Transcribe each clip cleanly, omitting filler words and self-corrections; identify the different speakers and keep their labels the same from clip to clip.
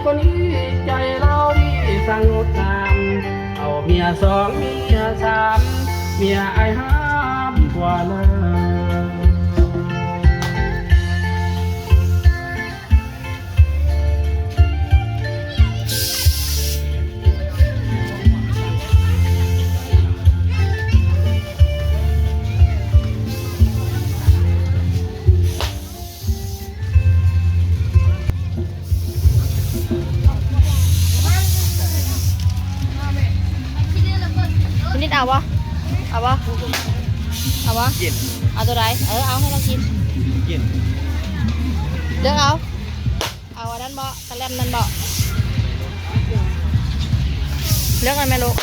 Speaker 1: คนนี้ใจเราดีสังงดงามเอาเมียสองเมียสามเมียไอ้ห้ามกว่าเลย
Speaker 2: นิดเอาวะเอาวะเอาวะกินเอาตัวไหนเอาให้เรากินเลือกเอาอันนั้นบ่ตะแลมนั่นบ่เลือกอะไรไม่รู้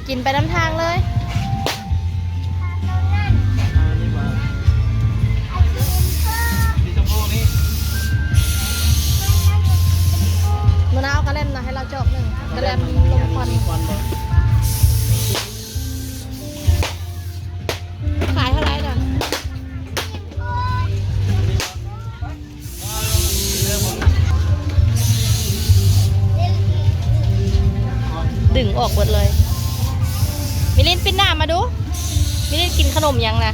Speaker 2: กินไปน้ำทางเลยมะนาวกระเล่มนะให้เราจบหนึ่งกระเล่มลมควันขายเท่าไรน่ะดึงออกหมดเลยมิลินปิ้นหน้ามาดูมิลินกินขนมยังนะ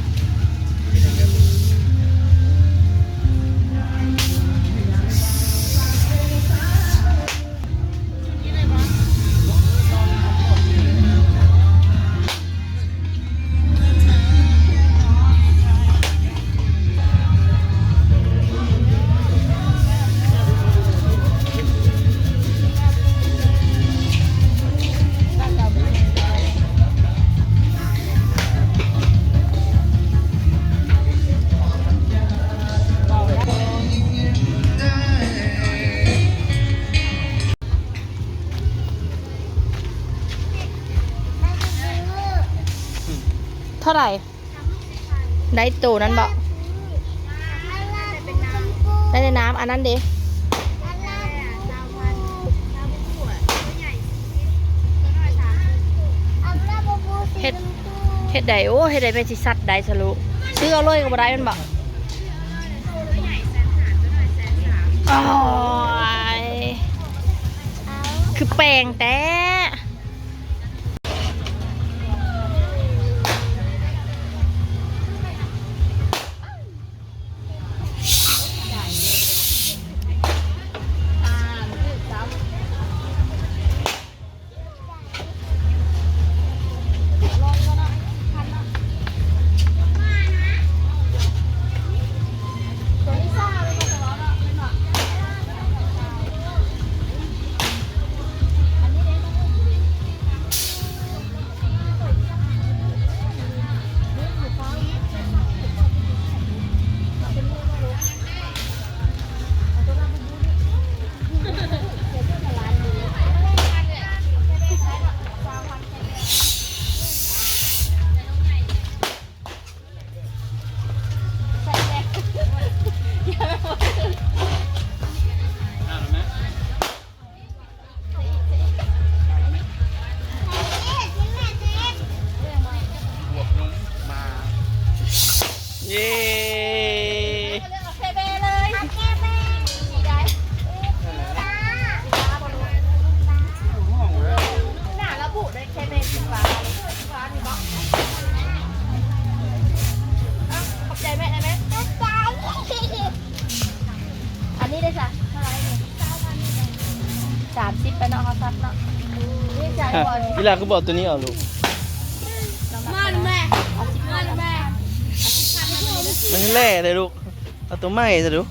Speaker 2: เท่าไหร่ได้ตัวนั้นบอกได้ในน้ำอันนั้นดิเฮ็ดใดโอ้เฮ็ดใดเป็นสิสัตว์ใดสรุซื้อเอาเลยก็บ่ได้มันบอกอ๋อคือแปลงแต่เย้ขอบใจแม่ได้ไหมอันนี้ได้จ้ะเท่าไหร่30ไปเนาะเขาซัดเนาะนี่จ่ายก่อน
Speaker 3: พี่ลาก็บอกตัวนี้เอาลูก
Speaker 2: มาแม่เอา10 มาแม่
Speaker 3: มันแร่เลยลูกเอาตัวใหม่จะดู